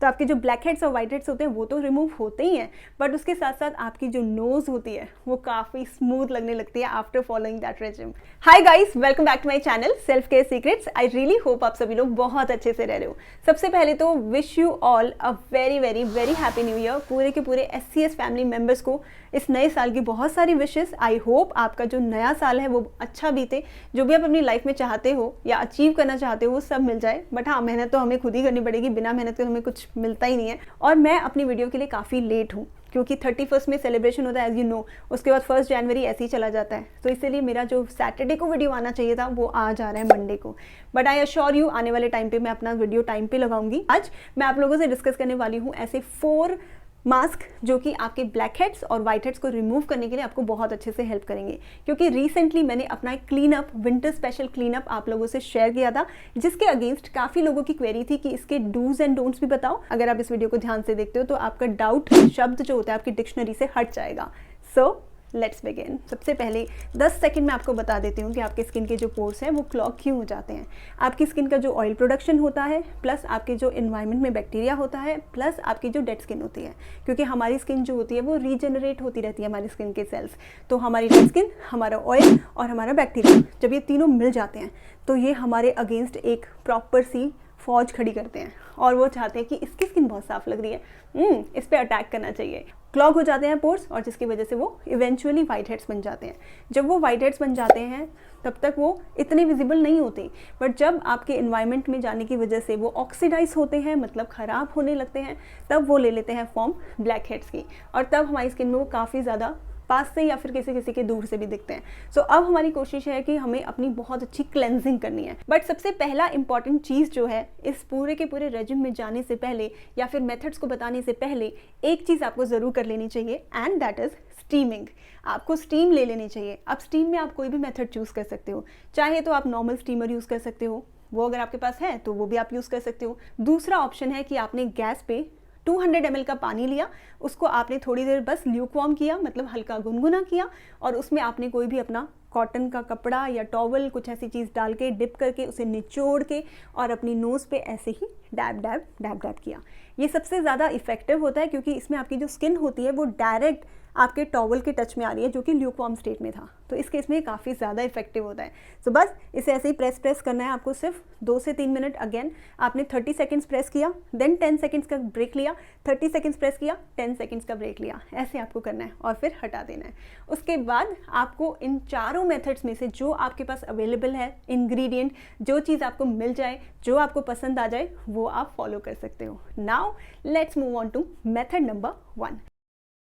तो आपके जो ब्लैक हेड्स और वाइट हेड्स होते हैं वो तो रिमूव होते ही हैं, बट उसके साथ साथ आपकी जो नोज़ होती है वो काफ़ी स्मूथ लगने लगती है after following that regime. Hi guys, welcome back to my channel self care secrets. I really hope आप सभी लोग बहुत अच्छे से रह रहे हो। सबसे पहले तो wish you all a very very very happy new year. पूरे के पूरे SCS फैमिली मेम्बर्स को इस नए साल की बहुत सारी विशेस। आई होप आपका जो नया साल है वो अच्छा बीते, जो भी आप अपनी लाइफ में चाहते हो या अचीव करना चाहते हो वो सब मिल जाए। बट हाँ, मेहनत तो हमें खुद ही करनी पड़ेगी, बिना मेहनत के हमें कुछ मिलता ही नहीं है। और मैं अपनी वीडियो के लिए काफ़ी लेट हूँ क्योंकि 31 में सेलिब्रेशन होता है एज यू नो, उसके बाद 1 जनवरी ऐसे ही चला जाता है। तो इसलिए मेरा जो सैटरडे को वीडियो आना चाहिए था वो आज आ रहा है मंडे को। बट आई अश्योर यू आने वाले टाइम पे मैं अपना वीडियो टाइम पे लगाऊंगी। आज मैं आप लोगों से डिस्कस करने वाली हूँ ऐसे 4 मास्क जो कि आपके ब्लैक हेड्स और वाइट हेड्स को रिमूव करने के लिए आपको बहुत अच्छे से हेल्प करेंगे। क्योंकि रिसेंटली मैंने अपना एक clean up, winter special clean up आप लोगों से शेयर किया था, जिसके अगेंस्ट काफ़ी लोगों की क्वेरी थी कि इसके डूज एंड डोंट्स भी बताओ। अगर आप इस वीडियो को ध्यान से देखते हो तो आपका डाउट शब्द जो होता है आपकी डिक्शनरी से हट जाएगा। So let's begin. सबसे पहले 10 सेकंड में आपको बता देती हूँ कि आपके स्किन के जो पोर्स हैं वो क्लॉग क्यों हो जाते हैं। आपकी स्किन का जो ऑयल प्रोडक्शन होता है, प्लस आपके जो इन्वायरमेंट में बैक्टीरिया होता है, प्लस आपकी जो डेड स्किन होती है। क्योंकि हमारी स्किन जो होती है वो रीजनरेट होती रहती है, हमारी स्किन के सेल्स। तो हमारी डेड स्किन, हमारा ऑयल और हमारा बैक्टीरिया, जब ये तीनों मिल जाते हैं तो ये हमारे अगेंस्ट एक प्रॉपर सी फौज खड़ी करते हैं और वो चाहते हैं कि इसकी स्किन बहुत साफ लग रही है, इस पर अटैक करना चाहिए। क्लॉग हो जाते हैं पोर्स और जिसकी वजह से वो इवेंचुअली वाइट हेड्स बन जाते हैं। जब वो वाइट हेड्स बन जाते हैं तब तक वो इतने विजिबल नहीं होते, बट जब आपके इन्वायरमेंट में जाने की वजह से वो ऑक्सीडाइज होते हैं, मतलब ख़राब होने लगते हैं, तब वो ले लेते हैं फॉर्म ब्लैक हेड्स की। और तब हमारी स्किन में वो काफ़ी ज़्यादा पास से या फिर किसी किसी के दूर से भी दिखते हैं। सो अब हमारी कोशिश है कि हमें अपनी बहुत अच्छी क्लेंजिंग करनी है। बट सबसे पहला इंपॉर्टेंट चीज़ जो है इस पूरे के पूरे रेजिम में जाने से पहले या फिर मेथड्स को बताने से पहले एक चीज़ आपको ज़रूर कर लेनी चाहिए, एंड दैट इज़ स्टीमिंग। आपको स्टीम ले लेनी चाहिए। अब स्टीम में आप कोई भी मेथड चूज़ कर सकते हो। चाहे तो आप नॉर्मल स्टीमर यूज़ कर सकते हो, वो अगर आपके पास है तो वो भी आप यूज़ कर सकते हो। दूसरा ऑप्शन है कि आपने गैस पे 200 ml का पानी लिया, उसको आपने थोड़ी देर बस ल्यूकवार्म किया, मतलब हल्का गुनगुना किया, और उसमें आपने कोई भी अपना कॉटन का कपड़ा या टॉवल कुछ ऐसी चीज़ डाल के डिप करके उसे निचोड़ के और अपनी नोज़ पे ऐसे ही डैब डैब डैब डैब किया। ये सबसे ज़्यादा इफेक्टिव होता है क्योंकि इसमें आपकी जो स्किन होती है वो डायरेक्ट आपके टॉवल के टच में आ रही है, जो कि ल्यूकवार्म स्टेट में था। तो इस केस में काफ़ी ज़्यादा इफेक्टिव होता है। सो बस इसे ऐसे ही प्रेस करना है आपको, सिर्फ 2 से 3 मिनट। अगेन आपने 30 सेकेंड्स प्रेस किया, देन 10 सेकेंड्स का ब्रेक लिया, 30 सेकेंड्स प्रेस किया, 10 सेकेंड्स का ब्रेक लिया, ऐसे आपको करना है और फिर हटा देना है। उसके बाद आपको इन चारों मेथड्स में से जो आपके पास अवेलेबल है इंग्रेडिएंट, जो चीज़ आपको मिल जाए, जो आपको पसंद आ जाए, वो आप फॉलो कर सकते हो। Now let's move on to method number 1।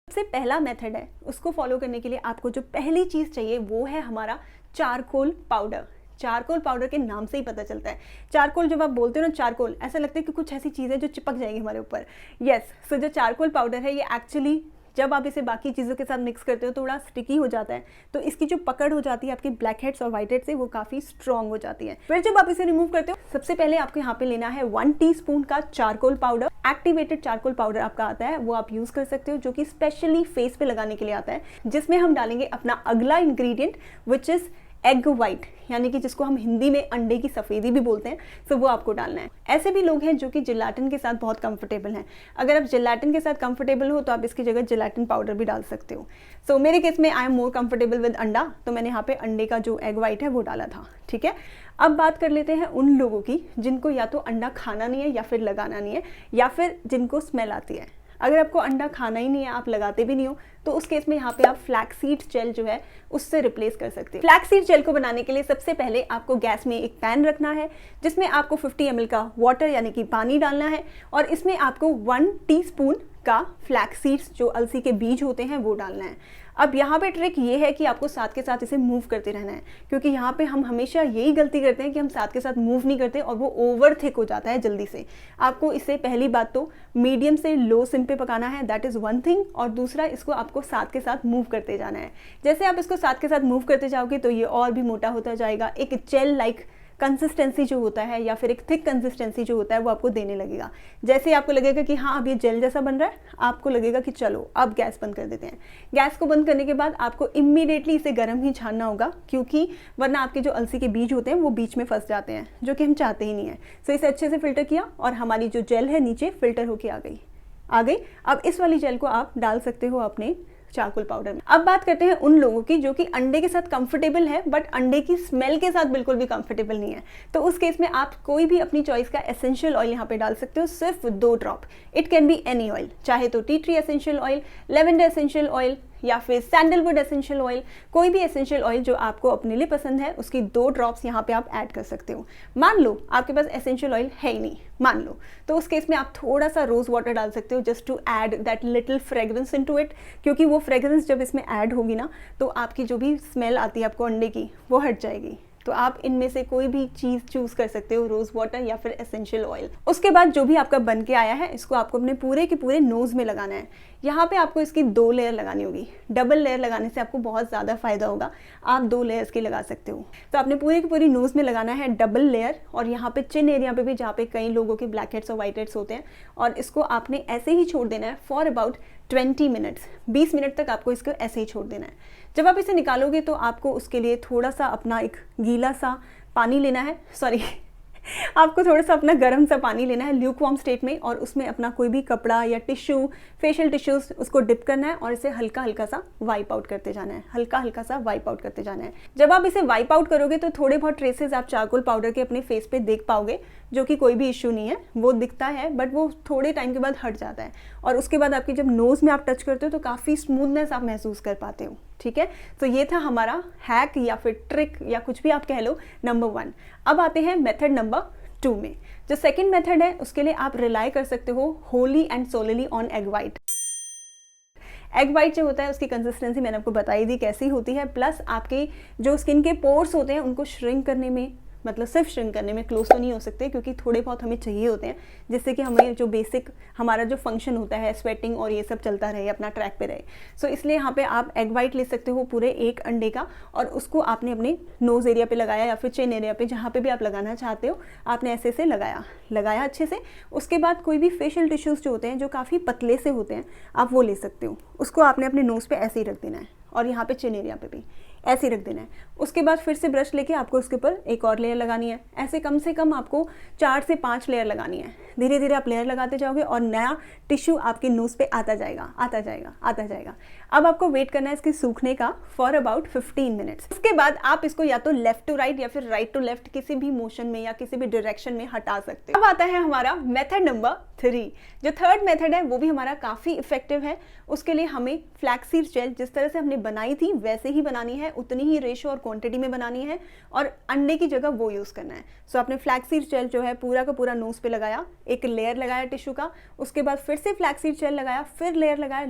सबसे पहला मेथड है, उसको फॉलो करने के लिए आपको जो पहली चीज़ चाहिए वो है हमारा चारकोल पाउडर। चारकोल पाउडर के नाम से ही पता चलता है। चारकोल जब आप बोलते हो ना चारकोल, ऐसा लगता है कि कुछ ऐसी चीज़ है जो चिपक जाएगी हमारे ऊपर। यस, सो जो चारकोल पाउडर है ये एक्चुअली जब आप इसे बाकी चीज़ों के साथ मिक्स करते हो तो थोड़ा स्टिकी हो जाता है, तो इसकी जो पकड़ हो जाती है आपके ब्लैक हेड्स और वाइट हेड्स से वो काफ़ी स्ट्रॉन्ग हो जाती है। फिर जब आप इसे रिमूव करते हो, सबसे पहले आपको यहाँ पे लेना है 1 टीस्पून का charcoal powder. Activated charcoal powder आपका आता है, वो आप यूज़ कर सकते हो, जो कि स्पेशली फेस पे लगाने के लिए आता है, जिसमें हम डालेंगे अपना अगला ingredient which is egg white, यानी कि जिसको हम हिंदी में अंडे की सफ़ेदी भी बोलते हैं। तो वो आपको डालना है। ऐसे भी लोग हैं जो कि जिलेटिन के साथ बहुत कंफर्टेबल हैं। अगर आप जिलेटिन के साथ कंफर्टेबल हो तो आप इसकी जगह जिलेटिन पाउडर भी डाल सकते हो। सो मेरे केस में I am more comfortable with अंडा, तो मैंने यहाँ पे अंडे का जो एग वाइट है वो डाला था। ठीक है, अब बात कर लेते हैं उन लोगों की जिनको या तो अंडा खाना नहीं है या फिर लगाना नहीं है, या फिर जिनको स्मेल आती है। अगर आपको अंडा खाना ही नहीं है, आप लगाते भी नहीं हो, तो उस केस में यहाँ पे आप फ्लैक्सीड जेल जो है उससे रिप्लेस कर सकते हो। फ्लैक्सीड जेल को बनाने के लिए सबसे पहले आपको गैस में एक पैन रखना है, जिसमें आपको 50 ml का वाटर यानी कि पानी डालना है, और इसमें आपको 1 टीस्पून का फ्लैक्सीड्स जो अलसी के बीज होते हैं वो डालना है। अब यहाँ पे ट्रिक ये है कि आपको साथ के साथ इसे मूव करते रहना है, क्योंकि यहाँ पे हम हमेशा यही गलती करते हैं कि हम साथ के साथ मूव नहीं करते और वो ओवर थिक हो जाता है जल्दी से। आपको इसे पहली बात तो मीडियम से लो सिम पे पकाना है, दैट इज़ वन थिंग, और दूसरा इसको आपको साथ के साथ मूव करते जाना है। जैसे आप इसको साथ के साथ मूव करते जाओगे तो ये और भी मोटा होता जाएगा, एक जेल लाइक कंसिस्टेंसी जो होता है या फिर एक थिक कंसिस्टेंसी जो होता है वो आपको देने लगेगा। जैसे ही आपको लगेगा कि हाँ अब ये जेल जैसा बन रहा है, आपको लगेगा कि चलो अब गैस बंद कर देते हैं। गैस को बंद करने के बाद आपको इमीडिएटली इसे गर्म ही छानना होगा, क्योंकि वरना आपके जो अलसी के बीज होते हैं वो बीच में फंस जाते हैं, जो कि हम चाहते ही नहीं है। सो इसे अच्छे से फिल्टर किया और हमारी जो जेल है नीचे फिल्टर होके आ गई। अब इस वाली जेल को आप डाल सकते हो अपने चारकोल पाउडर में। अब बात करते हैं उन लोगों की जो कि अंडे के साथ कंफर्टेबल है बट अंडे की स्मेल के साथ बिल्कुल भी कंफर्टेबल नहीं है। तो उस केस में आप कोई भी अपनी चॉइस का एसेंशियल ऑयल यहाँ पे डाल सकते हो, सिर्फ 2 drop. It can be any oil, चाहे तो tea tree essential oil, lavender essential oil या फिर सैंडलवुड एसेंशियल ऑयल, कोई भी एसेंशियल ऑयल जो आपको अपने लिए पसंद है उसकी 2 ड्रॉप्स यहाँ पे आप ऐड कर सकते हो। मान लो आपके पास एसेंशियल ऑयल है ही नहीं, मान लो, तो उस केस में आप थोड़ा सा रोज वाटर डाल सकते हो just to add that little fragrance into it, क्योंकि वो फ्रेग्रेंस जब इसमें ऐड होगी ना तो आपकी जो भी स्मेल आती है आपको अंडे की वो हट जाएगी। तो आप इनमें से कोई भी चीज़ चूज़ कर सकते हो, रोज़ वाटर या फिर एसेंशियल ऑयल। उसके बाद जो भी आपका बन के आया है इसको आपको अपने पूरे के पूरे नोज़ में लगाना है। यहाँ पे आपको इसकी 2 लेयर लगानी होगी। डबल लेयर लगाने से आपको बहुत ज़्यादा फायदा होगा, आप 2 लेयर्स की लगा सकते हो। तो आपने पूरे की पूरी नोज़ में लगाना है डबल लेयर, और यहाँ पे चिन एरिया पे भी जहाँ पे कई लोगों के ब्लैक हेड्स और वाइट हेड्स होते हैं, और इसको आपने ऐसे ही छोड़ देना है फॉर अबाउट 20 मिनट्स। 20 मिनट तक आपको इसको ऐसे ही छोड़ देना है। जब आप इसे निकालोगे तो आपको उसके लिए थोड़ा सा अपना एक गीला सा पानी लेना है, आपको थोड़ा सा अपना गर्म सा पानी लेना है ल्यूकवार्म स्टेट में, और उसमें अपना कोई भी कपड़ा या टिश्यू, फेशियल टिश्यूज, उसको डिप करना है और इसे हल्का हल्का सा वाइप आउट करते जाना है, हल्का हल्का सा वाइप आउट करते जाना है। जब आप इसे वाइप आउट करोगे तो थोड़े बहुत ट्रेसेस आप चारकोल पाउडर के अपने फेस पे देख पाओगे, जो कि कोई भी इश्यू नहीं है, वो दिखता है बट वो थोड़े टाइम के बाद हट जाता है, और उसके बाद आपकी जब नोज़ में आप टच करते हो तो काफ़ी स्मूथनेस आप महसूस कर पाते हो। ठीक है, तो ये था हमारा हैक या फिर ट्रिक या कुछ भी आप कह लो, नंबर 1। अब आते हैं मेथड नंबर 2 में। जो सेकंड मेथड है उसके लिए आप रिलाई कर सकते हो Holi and solely on egg white. Egg white जो होता है उसकी कंसिस्टेंसी मैंने आपको बताई दी कैसी होती है, प्लस आपके जो स्किन के पोर्स होते हैं उनको श्रिंक करने में, मतलब सिर्फ श्रिंक करने में, क्लोज तो नहीं हो सकते क्योंकि थोड़े बहुत हमें चाहिए होते हैं जिससे कि हमें जो बेसिक हमारा जो फंक्शन होता है स्वेटिंग और ये सब चलता रहे, अपना ट्रैक पे रहे। सो इसलिए यहाँ पे आप एग वाइट ले सकते हो पूरे 1 अंडे का, और उसको आपने अपने नोज़ एरिया पे लगाया या फिर चिन एरिया पे, जहाँ पे भी आप लगाना चाहते हो आपने ऐसे से लगाया अच्छे से। उसके बाद कोई भी फेशियल टिश्यूज़ जो होते हैं जो काफ़ी पतले से होते हैं आप वो ले सकते हो, उसको आपने अपने नोज़ पे ऐसे ही रख देना है और यहाँ पे चिन एरिया पे भी ऐसे ही रख देना है। उसके बाद फिर से ब्रश लेके आपको उसके ऊपर एक और लेयर लगानी है। ऐसे कम से कम आपको 4 से 5 लेयर लगानी है। धीरे धीरे आप लेयर लगाते जाओगे और नया टिश्यू आपके नोज़ पे आता जाएगा। अब आपको वेट करना है इसके सूखने का फॉर अबाउट 15 मिनट्स। उसके बाद आप इसको या तो लेफ्ट टू राइट या फिर राइट टू लेफ्ट किसी भी मोशन में या किसी भी डायरेक्शन में हटा सकते हो। अब आता है हमारा मेथड नंबर 3। जो थर्ड मेथड है वो भी हमारा काफ़ी इफेक्टिव है। उसके लिए हमें फ्लैक्सीड जेल जिस तरह से हमने बनाई थी वैसे ही बनानी है, उतनी ही रेशो और क्वांटिटी में बनानी है, और अंडे की जगह वो यूज़ करना है। सो आपने फ्लैक्सीड जेल जो है पूरा का पूरा नोज़ पे लगाया, एक लेयर लगाया टिश्यू का, उसके बाद फिर से फ्लैक्सीड जेल लगाया, फिर लेयर लगाया,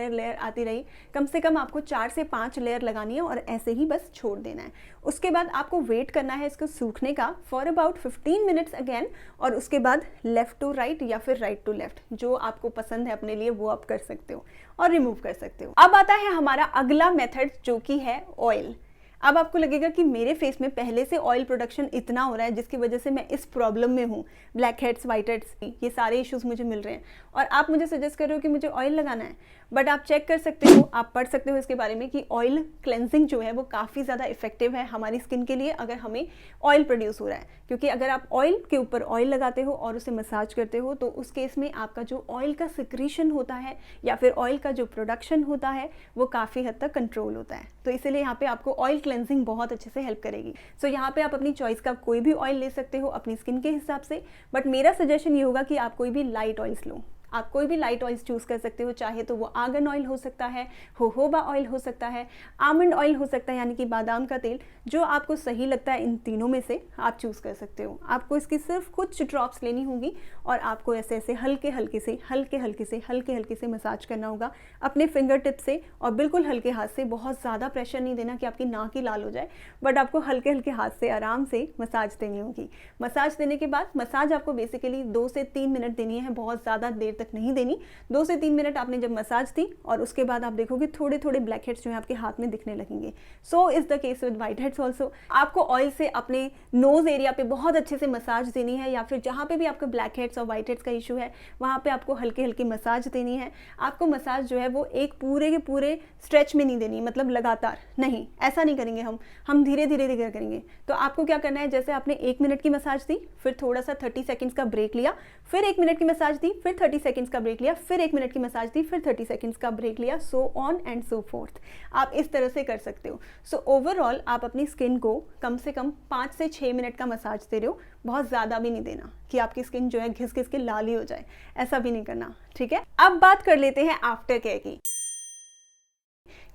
लेयर आती रही। कम से कम आपको 4 से 5 लेयर लगानी है और ऐसे ही बस छोड़ देना है। उसके बाद आपको वेट करना है इसको सूखने का फॉर अबाउट 15 मिनट्स अगेन, और उसके बाद लेफ्ट टू राइट या फिर राइट टू लेफ्ट, जो आपको पसंद है अपने लिए वो आप कर सकते हो और रिमूव कर सकते हो। अब आता है हमारा अगला मेथड जो कि है ऑयल। अब आपको लगेगा कि मेरे फेस में पहले से ऑयल प्रोडक्शन इतना हो रहा है जिसकी वजह से मैं इस प्रॉब्लम में हूँ, ब्लैक हेड्स, वाइट हेड्स, ये सारे इश्यूज मुझे मिल रहे हैं, और आप मुझे सजेस्ट कर रहे हो कि मुझे ऑयल लगाना है। बट आप चेक कर सकते हो, आप पढ़ सकते हो इसके बारे में कि ऑयल क्लेंजिंग जो है वो काफ़ी ज़्यादा इफेक्टिव है हमारी स्किन के लिए अगर हमें ऑयल प्रोड्यूस हो रहा है। क्योंकि अगर आप ऑयल के ऊपर ऑयल लगाते हो और उसे मसाज करते हो तो उस केस में आपका जो ऑयल का सिक्रीशन होता है या फिर ऑयल का जो प्रोडक्शन होता है वो काफ़ी हद तक कंट्रोल होता है। तो इसीलिए यहाँ पे आपको ऑयल क्लेंजिंग बहुत अच्छे से हेल्प करेगी। सो यहाँ पे आप अपनी चॉइस का कोई भी ऑयल ले सकते हो अपनी स्किन के हिसाब से, बट मेरा सजेशन ये होगा कि आप कोई भी लाइट ऑयल्स लो। आप कोई भी लाइट ऑयल्स चूज़ कर सकते हो, चाहे तो वो आर्गन ऑयल हो सकता है, जोजोबा ऑयल हो सकता है, आमंड ऑयल हो सकता है यानी कि बादाम का तेल, जो आपको सही लगता है इन तीनों में से आप चूज़ कर सकते हो। आपको इसकी सिर्फ कुछ ड्रॉप्स लेनी होगी और आपको ऐसे ऐसे हल्के हल्के से मसाज करना होगा अपने फिंगर टिप से, और बिल्कुल हल्के हाथ से, बहुत ज़्यादा प्रेशर नहीं देना कि आपकी नाक ही लाल हो जाए, बट आपको हल्के हल्के हाथ से आराम से मसाज देनी होगी। मसाज देने के बाद मसाज आपको बेसिकली 2 से 3 मिनट देनी है, बहुत ज़्यादा देर तक तक नहीं देनी। 2 से 3 मिनट आपने जब मसाज दी और उसके बाद आप देखोगे थोड़े थोड़े ब्लैक हेड्स जो है आपके हाथ में दिखने लगेंगे। So is the case with white heads also. आपको ऑयल से अपने नोज एरिया पे बहुत अच्छे से मसाज देनी है, या फिर जहाँ पे भी आपका ब्लैक हेड्स और वाइट हेड्स का इशू है वहाँ पे आपको हल्की हल्की मसाज देनी है। आपको मसाज जो है वो एक पूरे के पूरे स्ट्रेच में नहीं देनी, मतलब लगातार नहीं, ऐसा नहीं करेंगे हम धीरे धीरे धीरे करेंगे। तो आपको क्या करना है, जैसे आपने 1 मिनट की मसाज दी, फिर थोड़ा सा 30 सेकंड्स का ब्रेक लिया, फिर 1 मिनट की मसाज दी, फिर 30 सेकंड्स का ब्रेक लिया, फिर 1 मिनट की मसाज दी, फिर 30 सेकंड्स का ब्रेक लिया, so on and so fourth. आप इस तरह से कर सकते हो। सो ओवरऑल आप अपनी स्किन को कम से कम 5 से 6 मिनट का मसाज दे रहे हो, बहुत ज़्यादा भी नहीं देना कि आपकी स्किन जो है घिस घिस के लाल ही हो जाए, ऐसा भी नहीं करना, ठीक है। अब बात कर लेते हैं आफ्टर केयर की,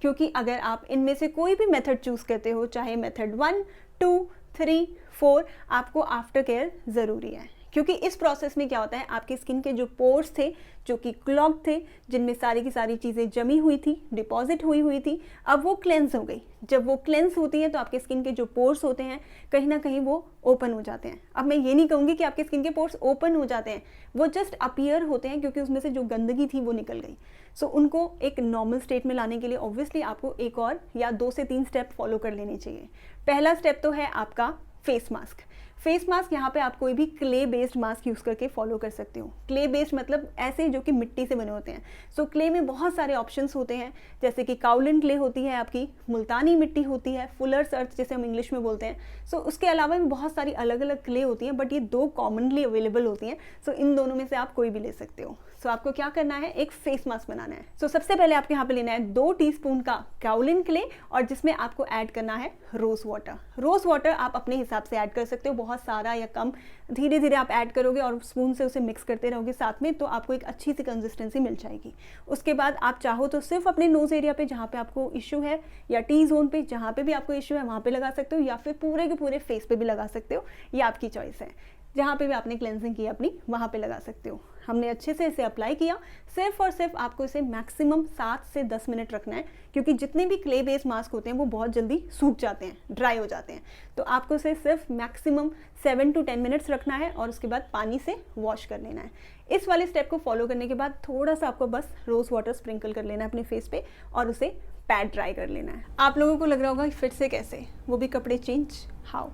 क्योंकि अगर आप इनमें से कोई भी मेथड चूज करते हो, चाहे मेथड 1, 2, 3, 4, आपको आफ्टर केयर ज़रूरी है। क्योंकि इस प्रोसेस में क्या होता है, आपकी स्किन के जो पोर्स थे जो कि क्लॉग थे, जिनमें सारी की सारी चीज़ें जमी हुई थी, डिपॉजिट हुई थी, अब वो क्लेंस हो गई। जब वो क्लेंस होती हैं तो आपके स्किन के जो पोर्स होते हैं कहीं ना कहीं वो ओपन हो जाते हैं। अब मैं ये नहीं कहूँगी कि आपके स्किन के पोर्स ओपन हो जाते हैं, वो जस्ट अपीयर होते हैं क्योंकि उसमें से जो गंदगी थी वो निकल गई। सो उनको एक नॉर्मल स्टेट में लाने के लिए ऑब्वियसली आपको एक और या 2 से 3 स्टेप फॉलो कर लेने चाहिए। पहला स्टेप तो है आपका फेस मास्क। फेस मास्क यहाँ पे आप कोई भी क्ले बेस्ड मास्क यूज़ करके फॉलो कर सकते हो। क्ले बेस्ड मतलब ऐसे जो कि मिट्टी से बने होते हैं। सो क्ले में बहुत सारे ऑप्शंस होते हैं, जैसे कि काउलिन क्ले होती है, आपकी मुल्तानी मिट्टी होती है, फुलर्स अर्थ जिसे हम इंग्लिश में बोलते हैं। सो उसके अलावा भी बहुत सारी अलग अलग क्ले होती हैं, बट ये 2 कॉमनली अवेलेबल होती हैं। सो इन दोनों में से आप कोई भी ले सकते हो। सो आपको क्या करना है, एक फेस मास्क बनाना है। सो सबसे पहले आपके यहाँ पे लेना है 2 टीस्पून का काउलिन क्ले, और जिसमें आपको ऐड करना है रोज़ वाटर। रोज़ वाटर आप अपने हिसाब से ऐड कर सकते हो, बहुत सारा या कम, धीरे धीरे आप ऐड करोगे और स्पून से उसे मिक्स करते रहोगे साथ में, तो आपको एक अच्छी सी कंसिस्टेंसी मिल जाएगी। उसके बाद आप चाहो तो सिर्फ अपने नोज़ एरिया पे जहाँ पे आपको इशू है, या टी जोन पे जहाँ पे भी आपको इशू है वहाँ पे लगा सकते हो, या फिर पूरे के पूरे फेस पे भी लगा सकते हो, ये आपकी चॉइस है। जहाँ पे भी आपने क्लेंजिंग की अपनी वहाँ पे लगा सकते हो। हमने अच्छे से इसे अप्लाई किया, सिर्फ और सिर्फ आपको इसे मैक्सिमम 7 से 10 मिनट रखना है, क्योंकि जितने भी क्ले बेस्ड मास्क होते हैं वो बहुत जल्दी सूख जाते हैं, ड्राई हो जाते हैं। तो आपको इसे सिर्फ मैक्सिमम 7 to 10 मिनट्स रखना है और उसके बाद पानी से वॉश कर लेना है। इस वाले स्टेप को फॉलो करने के बाद थोड़ा सा आपको बस रोज़ वाटर स्प्रिंकल कर लेना है अपने फेस पे और उसे पैड ड्राई कर लेना है। आप लोगों को लग रहा होगा फिर से कैसे, वो भी कपड़े चेंज, हाउ।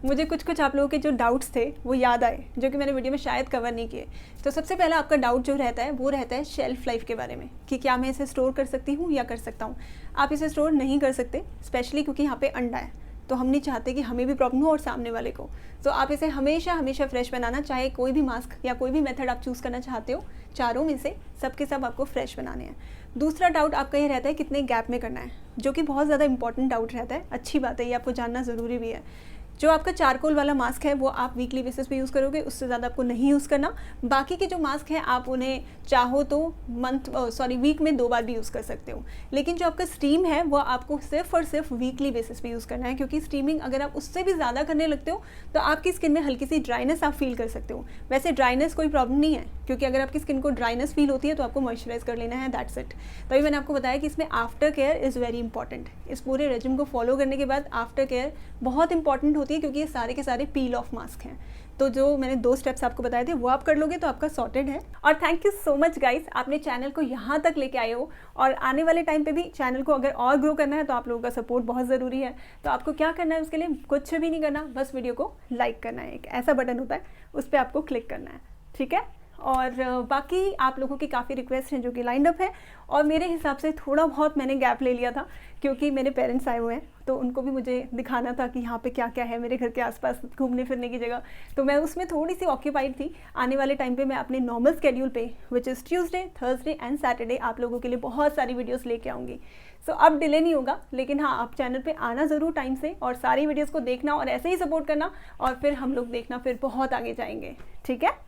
मुझे कुछ आप लोगों के जो डाउट्स थे वो याद आए, जो कि मैंने वीडियो में शायद कवर नहीं किए। तो सबसे पहला आपका डाउट जो रहता है वो रहता है शेल्फ लाइफ के बारे में, कि क्या मैं इसे स्टोर कर सकती हूँ या कर सकता हूँ। आप इसे स्टोर नहीं कर सकते, स्पेशली क्योंकि यहाँ पे अंडा है, तो हम नहीं चाहते कि हमें भी प्रॉब्लम हो और सामने वाले को। तो आप इसे हमेशा हमेशा फ्रेश बनाना, चाहे कोई भी मास्क या कोई भी मेथड आप चूज़ करना चाहते हो, चारों में से सब के सब आपको फ्रेश बनाने हैं। दूसरा डाउट आपका ये रहता है कितने गैप में करना है, जो कि बहुत ज़्यादा इंपॉर्टेंट डाउट रहता है। अच्छी बात है, ये आपको जानना ज़रूरी भी है। जो आपका चारकोल वाला मास्क है वो आप वीकली बेसिस पे यूज़ करोगे, उससे ज़्यादा आपको नहीं यूज़ करना। बाकी के जो मास्क हैं आप उन्हें चाहो तो वीक में 2 बार भी यूज़ कर सकते हो। लेकिन जो आपका स्टीम है वो आपको सिर्फ और सिर्फ वीकली बेसिस पे यूज़ करना है, क्योंकि स्टीमिंग अगर आप उससे भी ज़्यादा करने लगते हो तो आपकी स्किन में हल्की सी ड्राइनेस आप फील कर सकते हो। वैसे ड्राइनेस कोई प्रॉब्लम नहीं है, क्योंकि अगर आपकी स्किन को ड्राइनेस फील होती है तो आपको मॉइस्चराइज कर लेना है, दैट्स इट। तभी मैंने आपको बताया कि इसमें after care is very important. इस पूरे रेजिम को फॉलो करने के बाद आफ्टर केयर बहुत इंपॉर्टेंट होती है, क्योंकि ये सारे के सारे पील ऑफ मास्क हैं। तो जो मैंने 2 स्टेप्स आपको बताए थे वो आप कर लोगे तो आपका सॉर्टेड है। और thank you so much guys, आपने चैनल को यहाँ तक लेके आए हो, और आने वाले टाइम पे भी चैनल को अगर और ग्रो करना है तो आप लोगों का सपोर्ट बहुत ज़रूरी है। तो आपको क्या करना है, उसके लिए कुछ भी नहीं करना, बस वीडियो को लाइक करना है। एक ऐसा बटन होता है, उस पर आपको क्लिक करना है, ठीक है। और बाकी आप लोगों की काफ़ी रिक्वेस्ट हैं जो कि लाइंड अप है, और मेरे हिसाब से थोड़ा बहुत मैंने गैप ले लिया था, क्योंकि मेरे पेरेंट्स आए हुए हैं तो उनको भी मुझे दिखाना था कि यहाँ पे क्या क्या है मेरे घर के आसपास घूमने फिरने की जगह। तो मैं उसमें थोड़ी सी ऑक्यूपाइड थी। आने वाले टाइम पे मैं अपने नॉर्मल स्केड्यूल पे, which is Tuesday, Thursday and Saturday, आप लोगों के लिए बहुत सारी वीडियोस लेके आऊँगी। सो अब डिले नहीं होगा, लेकिन हाँ, आप चैनल पे आना ज़रूर टाइम से और सारी वीडियोज़ को देखना और ऐसे ही सपोर्ट करना, और फिर हम लोग देखना फिर बहुत आगे जाएंगे, ठीक है।